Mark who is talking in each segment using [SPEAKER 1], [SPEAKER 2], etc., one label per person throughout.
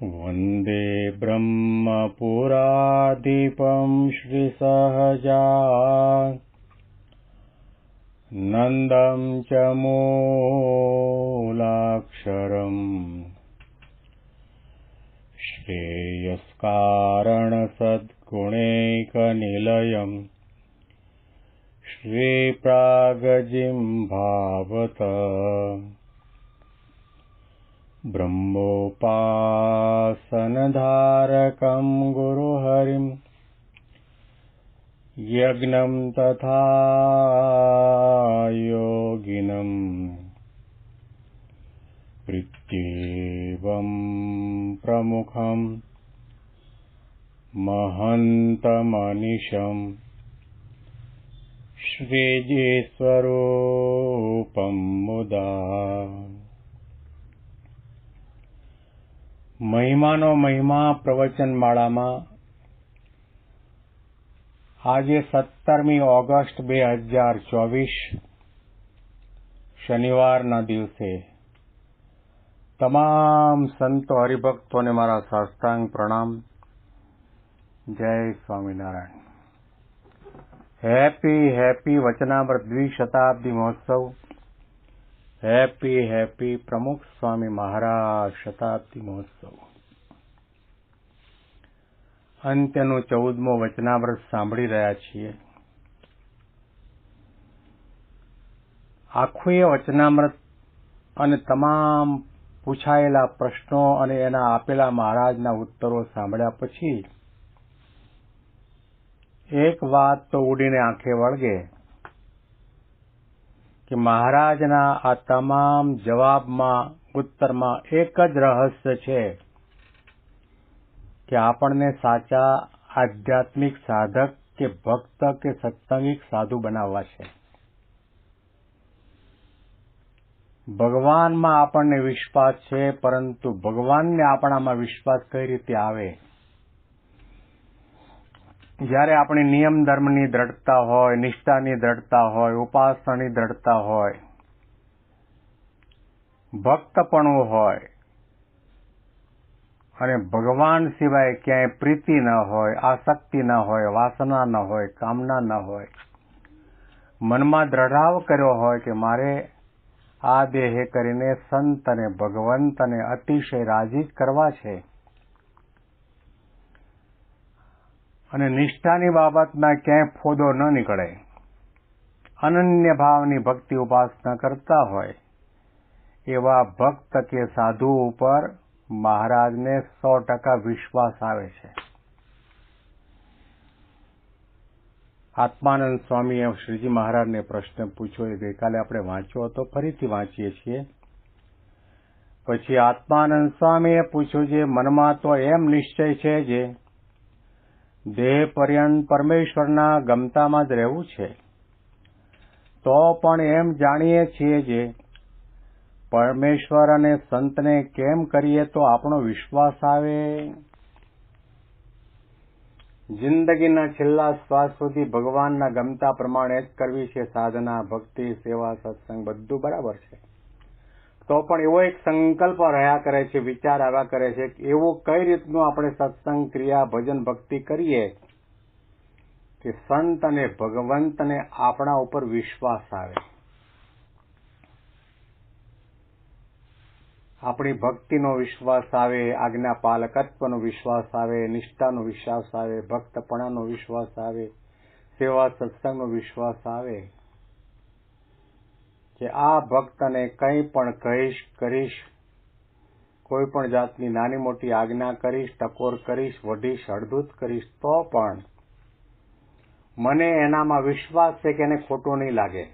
[SPEAKER 1] वन्दे ब्रह्मपुराधिपं श्रीसहजानन्दं च मूलाक्षरम् श्रेयस्कारणसद्गुणैकनिलयम् श्रीप्रागजिह्वावत ब्रह्मोपासनधारकं गुरुहरिं यज्ञं तथा योगिनं प्रत्येवं प्रमुखं महन्तमनिशं श्रीजीस्वरूपं मुदा મહિમાનો મહિમા પ્રવચનમાળામાં આજે 17મી ઓગસ્ટ 2024 શનિવારના દિવસે તમામ સંતો હરિભક્તોને મારા સાષ્ટાંગ પ્રણામ. જય સ્વામિનારાયણ. હેપી વચનામૃત દ્વિશતાબ્દી મહોત્સવ. હેપી પ્રમુખ સ્વામી મહારાજ શતાબ્દી મહોત્સવ. અંત્યનું 14મો વચનામૃત સાંભળી રહ્યા છીએ. આખું એ વચનામૃત અને તમામ પૂછાયેલા પ્રશ્નો અને એના આપેલા મહારાજના ઉત્તરો સાંભળ્યા પછી એક વાત તો ઉડીને આંખે વળગે કે મહારાજના આ તમામ જવાબમાં ઉત્તરમાં એક જ રહસ્ય છે કે આપણને સાચા આધ્યાત્મિક સાધક કે ભક્ત કે સત્સંગિક સાધુ બનાવવા છે. ભગવાનમાં આપણને વિશ્વાસ છે, પરંતુ ભગવાનને આપણામાં વિશ્વાસ કઈ રીતે આવે? જ્યારે આપણી નિયમ ધર્મની દ્રઢતા હોય, નિષ્ઠાની દ્રઢતા હોય, ઉપાસનાની દ્રઢતા હોય, ભક્તપણું હોય અને ભગવાન સિવાય ક્યાંય પ્રીતિ ન હોય, આસક્તિ ન હોય, વાસના ન હોય, કામના ન હોય, મનમાં દ્રઢાવ કર્યો હોય કે મારે આ દેહે કરીને સંત અને ભગવંતને અતિશય રાજી કરવા છે અને નિષ્ઠાની બાબતમાં ક્યાંય ફોદો ન નીકળે, અનન્ય ભાવની ભક્તિ ઉપાસના કરતા હોય એવા ભક્ત કે સાધુ ઉપર મહારાજને 100% વિશ્વાસ આવે છે. આત્માનંદ સ્વામીએ શ્રીજી મહારાજને પ્રશ્ન પૂછ્યો, એ ગઈકાલે આપણે વાંચ્યો હતો, ફરીથી વાંચીએ છીએ. પછી આત્માનંદ સ્વામીએ પૂછ્યું, જે મનમાં તો એમ નિશ્ચય છે જે દેહ પર્યંત પરમેશ્વરના ગમતામાં જ રહેવું છે, તો પણ એમ જાણીએ છીએ જે પરમેશ્વર અને સંતને કેમ કરીએ તો આપણો વિશ્વાસ આવે? જિંદગીના છેલ્લા શ્વાસ સુધી ભગવાનના ગમતા પ્રમાણે જ કરવી છે સાધના, ભક્તિ, સેવા, સત્સંગ, બધું બરાબર છે. તો પણ એવો એક સંકલ્પ રહ્યા કરે છે, વિચાર આવ્યા કરે છે કે એવું કઈ રીતનું આપણે સત્સંગ, ક્રિયા, ભજન, ભક્તિ કરીએ કે સંત અને ભગવંતને આપણા ઉપર વિશ્વાસ આવે, આપણી ભક્તિનો વિશ્વાસ આવે, આજ્ઞા પાલકત્વનો વિશ્વાસ આવે, નિષ્ઠાનો વિશ્વાસ આવે, ભક્તપણાનો વિશ્વાસ આવે, સેવા સત્સંગનો વિશ્વાસ આવે કે આ ભક્તને કંઈ પણ કહીશ, કરીશ, કોઈ પણ જાતની નાની મોટી આજ્ઞા કરીશ, ટકોર કરીશ, વઢીશ, હળધૂત કરીશ, તો પણ મને એનામાં વિશ્વાસ છે કે એને ખોટું નહીં લાગે.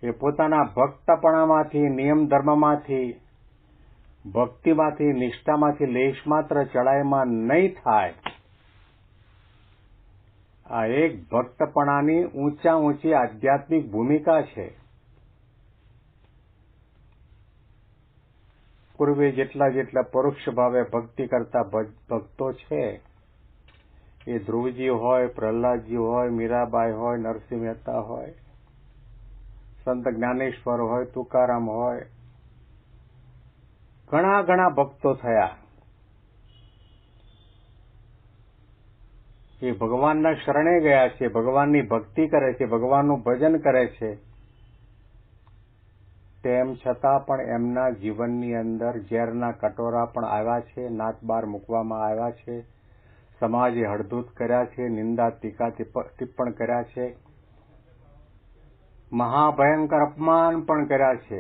[SPEAKER 1] એ પોતાના ભક્તપણામાંથી, નિયમ ધર્મમાંથી, ભક્તિમાંથી, નિષ્ઠામાંથી લેશ માત્ર ચડાઈમાં નહીં થાય. આ એક ભક્તપણાની ઊંચી આધ્યાત્મિક ભૂમિકા છે. પૂર્વે જેટલા પરોક્ષ ભાવે ભક્તિ કરતા ભક્તો છે, એ ધ્રુવજી હોય, પ્રહલાદજી હોય, મીરાબાઈ હોય, નરસિંહ મહેતા હોય, સંત જ્ઞાનેશ્વર હોય, તુકારામ હોય, ઘણા ઘણા ભક્તો થયા. એ ભગવાનના શરણે ગયા છે, ભગવાનની ભક્તિ કરે છે, ભગવાનનું ભજન કરે છે. તેમ છતાં પણ એમના જીવનની અંદર ઝેરના કટોરા પણ આવ્યા છે, નાક બાર મૂકવામાં આવ્યા છે, સમાજે હળધૂત કર્યા છે, નિંદા ટીકા ટિપ્પણ કર્યા છે, મહાભયંકર અપમાન પણ કર્યા છે.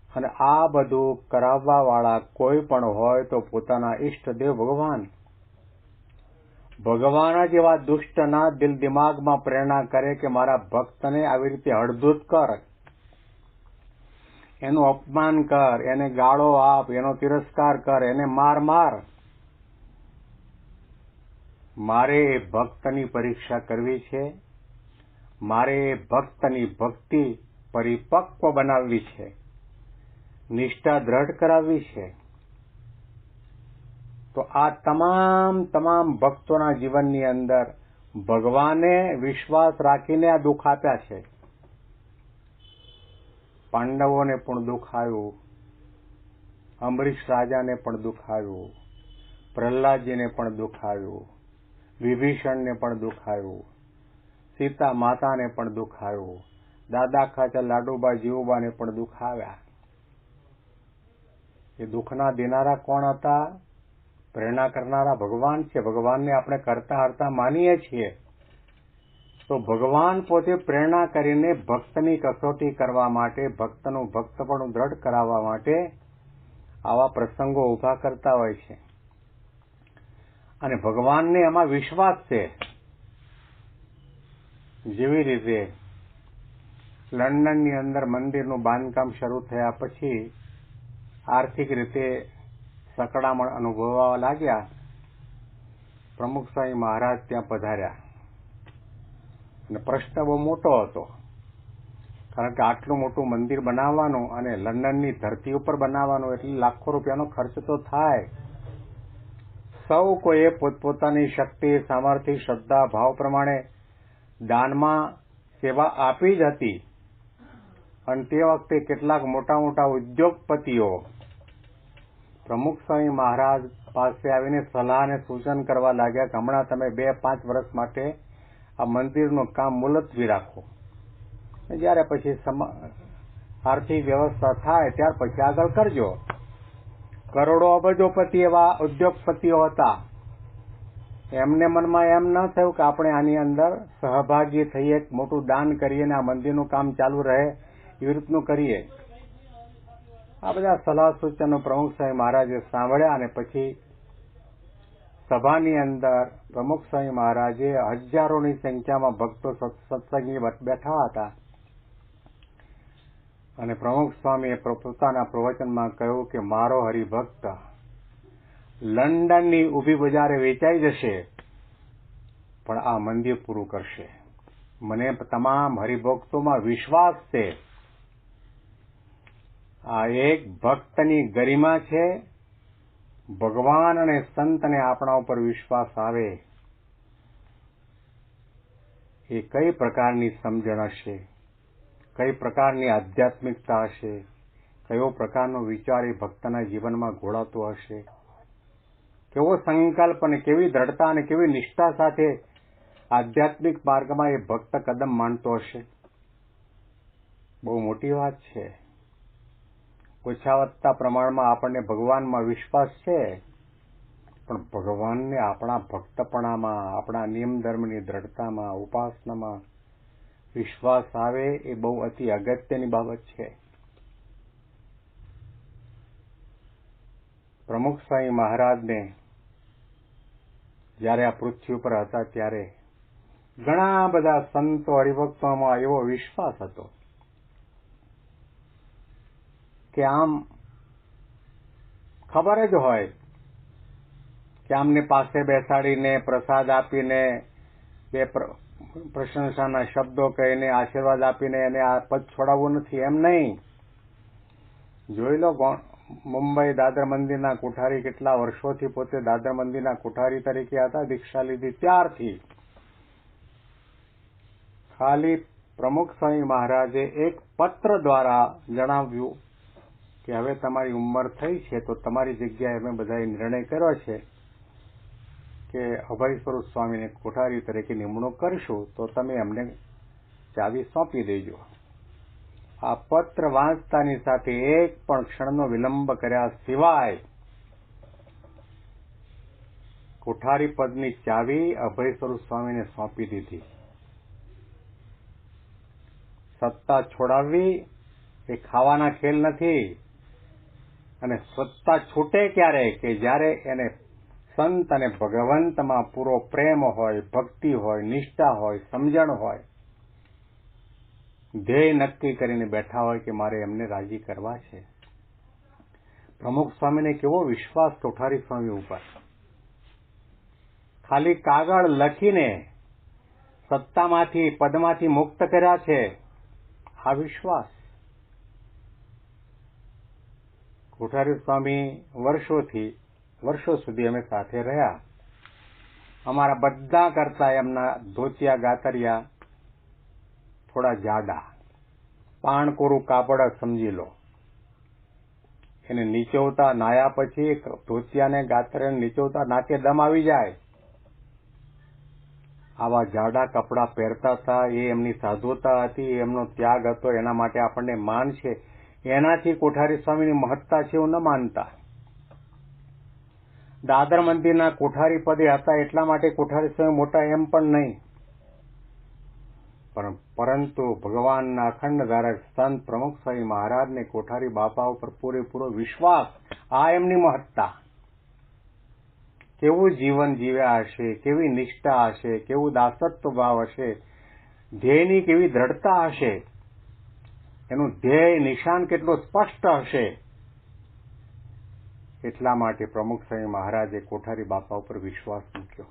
[SPEAKER 1] અને આ બધું કરાવવા વાળા કોઈ પણ હોય તો પોતાના ઈષ્ટદેવ ભગવાન જ એવા દુષ્ટના દિલ દિમાગમાં પ્રેરણા કરે કે મારા ભક્તને આવી રીતે હળધૂત કર, એનું અપમાન કર, એને ગાળો આપ, એનો તિરસ્કાર કર, એને માર. મારે એ ભક્તની પરીક્ષા કરવી છે, મારે એ ભક્તની ભક્તિ પરિપક્વ બનાવવી છે, નિષ્ઠા દ્રઢ કરાવવી છે. તો આ તમામ ભક્તોના જીવનની અંદર ભગવાને વિશ્વાસ રાખીને આ દુઃખ આપ્યા છે. પાંડવોને પણ દુઃખ આવ્યું, અંબરીશ રાજાને પણ દુઃખ આવ્યું, પ્રહલાદજીને પણ દુઃખ આવ્યું, વિભીષણને પણ દુઃખ આવ્યું, સીતા માતાને પણ દુઃખ આવ્યું, દાદા ખાચર લાડુબા જીવુબાને પણ દુઃખ આવ્યા. એ દુઃખના દેનારા કોણ હતા? પ્રેરણા કરનારા ભગવાન છે. ભગવાનને આપણે કરતા હરતા માનીએ છીએ, તો ભગવાન પોતે પ્રેરણા કરીને ભક્તની કસોટી કરવા માટે, ભક્તનું ભક્તપણું દ્રઢ કરાવવા માટે આવા પ્રસંગો ઉભા કરતા હોય છે. અને ભગવાનને એમાં વિશ્વાસ છે. જેવી રીતે લંડનની અંદર મંદિરનું બાંધકામ શરૂ થયા પછી આર્થિક રીતે સકડામણ અનુભવવા લાગ્યા. પ્રમુખ સ્વામી મહારાજ ત્યાં પધાર્યા અને પ્રશ્ન બહુ મોટો હતો, કારણ કે આટલું મોટું મંદિર બનાવવાનું અને લંડનની ધરતી ઉપર બનાવવાનું એટલે લાખો રૂપિયાનો ખર્ચ તો થાય. સૌ કોઈએ પોતપોતાની શક્તિ, સામર્થ્ય, શ્રદ્ધા, ભાવ પ્રમાણે દાનમાં સેવા આપી જ હતી. અને તે વખતે કેટલાક મોટા ઉદ્યોગપતિઓ પ્રમુખ સ્વામી મહારાજ પાસે આવીને સલાહ અને સૂચન કરવા લાગ્યા કે હમણાં તમે 2-5 વર્ષ માટે આ મંદિરનું કામ મુલતવી રાખો, જ્યારે પછી આર્થિક વ્યવસ્થા થાય ત્યાર પછી આગળ કરજો. કરોડો અબજોપતિ એવા ઉદ્યોગપતિઓ હતા. એમને મનમાં એમ ન થયું કે આપણે આની અંદર સહભાગી થઈએ, મોટું દાન કરીએ અને આ મંદિરનું કામ ચાલુ રહે એવી રીતનું કરીએ. આ બધા સલાહ સૂચનો પ્રમુખ સ્વામી મહારાજે સાંભળ્યા અને પછી સભાની અંદર પ્રમુખ સ્વામી મહારાજે હજારોની સંખ્યામાં ભક્તો સત્સંગી બેઠા હતા અને પ્રમુખ સ્વામીએ પોતાના પ્રવચનમાં કહ્યું કે મારો હરિભક્ત લંડનની ઊભી બજારે વેચાઈ જશે પણ આ મંદિર પૂરું કરશે. મને તમામ હરિભક્તોમાં વિશ્વાસ છે. આ એક ભક્તની ગરિમા છે. ભગવાન અને સંતને આપણા ઉપર વિશ્વાસ આવે એ કઈ પ્રકારની સમજણ હશે, કઈ પ્રકારની આધ્યાત્મિકતા હશે, કયો પ્રકારનો વિચાર એ ભક્તના જીવનમાં ઘોળાતો હશે, કેવો સંકલ્પ અને કેવી દ્રઢતા અને કેવી નિષ્ઠા સાથે આધ્યાત્મિક માર્ગમાં એ ભક્ત કદમ માંડતો હશે. બહુ મોટી વાત છે. ઓછા વધતા પ્રમાણમાં આપણને ભગવાનમાં વિશ્વાસ છે, પણ ભગવાનને આપણા ભક્તપણામાં, આપણા નિયમ ધર્મની દ્રઢતામાં, ઉપાસનામાં વિશ્વાસ આવે એ બહુ અતિ અગત્યની બાબત છે. પ્રમુખ સ્વામી મહારાજને જ્યારે આ પૃથ્વી ઉપર હતા ત્યારે ઘણા બધા સંતો હરિભક્તોમાં એવો વિશ્વાસ હતો કે આમ ખબર જ હોય કે આમને પાસે બેસાડીને પ્રસાદ આપીને બે પ્રશંસાના શબ્દો કહીને આશીર્વાદ આપીને એને આ પદ છોડાવવું નથી, એમ નહીં. જોઈ લો, મુંબઈ દાદર મંદિરના કોઠારી કેટલા વર્ષોથી પોતે દાદર મંદિરના કોઠારી તરીકે હતા. દીક્ષા લીધી ત્યારથી ખાલી પ્રમુખ સ્વામી મહારાજે એક પત્ર દ્વારા જણાવ્યું કે હવે તમારી ઉંમર થઈ છે તો તમારી જગ્યાએ અમે બધાએ નિર્ણય કર્યો છે કે અભય સ્વરૂપ સ્વામીને કોઠારી તરીકે નિમણૂક કરશું, તો તમે અમને ચાવી સોંપી દેજો. આ પત્ર વાંચતાની સાથે એક પણ ક્ષણનો વિલંબ કર્યા સિવાય કોઠારી પદની ચાવી અભય સ્વરૂપ સ્વામીને સોંપી દીધી. સત્તા છોડાવવી એ ખાવાના ખેલ નથી, અને સત્તા છૂટે ક્યારે કે જ્યારે એને સંત અને ભગવંતમાં પૂરો પ્રેમ હોય, ભક્તિ હોય, નિષ્ઠા હોય, સમજણ હોય, ધ્યેય નક્કી કરીને બેઠા હોય કે મારે એમને રાજી કરવા છે. પ્રમુખ સ્વામીને કેવો વિશ્વાસ કોઠારી સ્વામી ઉપર! ખાલી કાગળ લખીને સત્તામાંથી, પદમાંથી મુક્ત કર્યા છે. આ વિશ્વાસ. કોઠારી સ્વામી વર્ષો સુધી અમે સાથે રહ્યા. અમારા બધા કરતા એમના ધોતિયા ગાતરિયા થોડા જાડા, પાણકોરું કાપડ સમજી લો. એને નીચોવતા, નાયા પછી ધોતિયાને ગાતરિયાને નીચોવતા નાકે દમ આવી જાય. આવા જાડા કપડાં પહેરતા હતા. એ એમની સાધુતા હતી, એમનો ત્યાગ હતો. એના માટે આપણને માન છે. એનાથી કોઠારી સ્વામીની મહત્તા છે એવું ન માનતા. દાદર મંદિરના કોઠારી પદે હતા એટલા માટે કોઠારી સ્વામી મોટા એમ પણ નહીં, પરંતુ ભગવાનના અખંડ ધારક સંત પ્રમુખ સ્વામી મહારાજને કોઠારી બાપા ઉપર પૂરેપૂરો વિશ્વાસ. આ એમની મહત્તા. કેવું જીવન જીવ્યા હશે, કેવી નિષ્ઠા હશે, કેવું દાસત્વ ભાવ હશે, ધ્યેયની કેવી દ્રઢતા હશે, એનું ધ્યેય નિશાન કેટલું સ્પષ્ટ હશે. એટલા માટે પ્રમુખ સ્વામી મહારાજે કોઠારી બાપા ઉપર વિશ્વાસ મૂક્યો.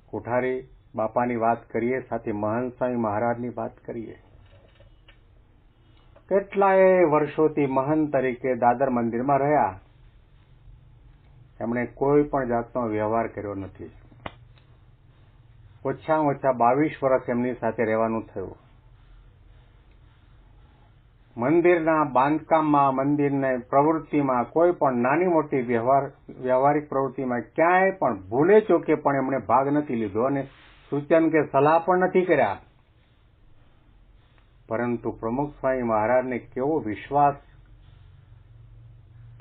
[SPEAKER 1] કોઠારી બાપાની વાત કરીએ, સાથે મહંત સ્વામી મહારાજની વાત કરીએ. કેટલાય વર્ષોથી મહંત તરીકે દાદર મંદિરમાં રહ્યા. એમણે કોઈ પણ જાતનો વ્યવહાર કર્યો નથી. ઓછામાં ઓછા 22 વર્ષ એમની સાથે રહેવાનું થયું. મંદિરના બાંધકામમાં, મંદિરની પ્રવૃત્તિમાં, કોઈ પણ નાની મોટી વ્યવહારિક પ્રવૃત્તિમાં ક્યાંય પણ ભૂલે ચોકે પણ એમણે ભાગ નથી લીધો અને સૂચન કે સલાહ પણ નથી કર્યા. પરંતુ પ્રમુખ સ્વામી મહારાજને કેવો વિશ્વાસ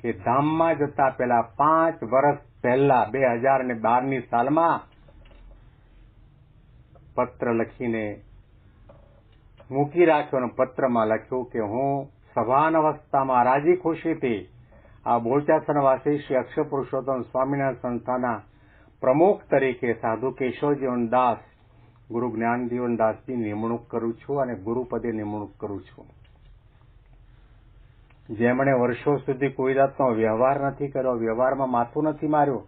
[SPEAKER 1] કે ધામમાં જતા પહેલા 5 વર્ષ પહેલા 2012ની સાલમાં પત્ર લખીને મૂકી રાખ્યો અને પત્રમાં લખ્યું કે હું સભાન અવસ્થામાં રાજી ખુશીથી આ બોચાસણવાસી શ્રી અક્ષર પુરુષોત્તમ સ્વામિનારાયણ સંસ્થાના પ્રમુખ તરીકે સાધુ કેશવજીવન દાસ, ગુરુ જ્ઞાનજીવન દાસની નિમણૂક કરું છું અને ગુરુપદે નિમણૂક કરું છું. જેમણે વર્ષો સુધી કોઈ જાતનો વ્યવહાર નથી કર્યો, વ્યવહારમાં માથું નથી માર્યું,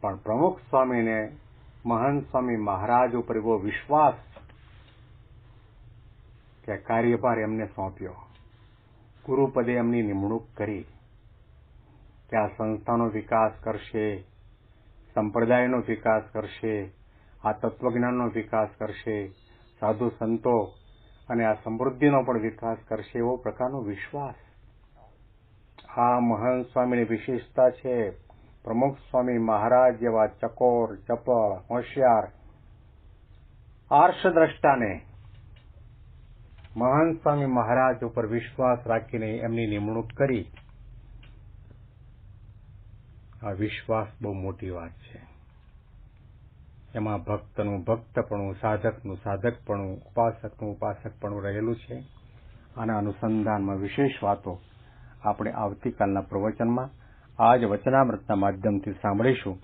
[SPEAKER 1] પણ પ્રમુખ સ્વામીને, મહંત સ્વામી મહારાજ ઉપર એવો વિશ્વાસ કે કાર્યભાર એમને સોંપ્યો, ગુરુપદે એમની નિમણૂક કરી કે આ સંસ્થાનો વિકાસ કરશે, સંપ્રદાયનો વિકાસ કરશે, આ તત્વજ્ઞાનનો વિકાસ કરશે, સાધુ સંતો અને આ સમૃદ્ધિનો પણ વિકાસ કરશે, એવો પ્રકારનો વિશ્વાસ. આ મહંત સ્વામીની વિશેષતા છે. પ્રમુખ સ્વામી મહારાજ જેવા ચકોર, ચપળ, હોશિયાર, આર્ષદ્રષ્ટાને મહંત સ્વામી મહારાજ ઉપર વિશ્વાસ રાખીને એમની નિમણૂક કરી. આ વિશ્વાસ બહુ મોટી વાત છે. એમાં ભક્તનું ભક્તપણું, સાધકનું સાધકપણું, ઉપાસકનું ઉપાસકપણું રહેલું છે. આના અનુસંધાનમાં વિશેષ વાતો આપણે આવતીકાલના પ્રવચનમાં આ જ વચનામૃતના માધ્યમથી સાંભળીશું.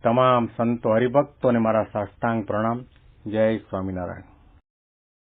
[SPEAKER 1] તમામ સંતો હરિભક્તોને મારા સાષ્ટાંગ પ્રણામ. જય સ્વામિનારાયણ.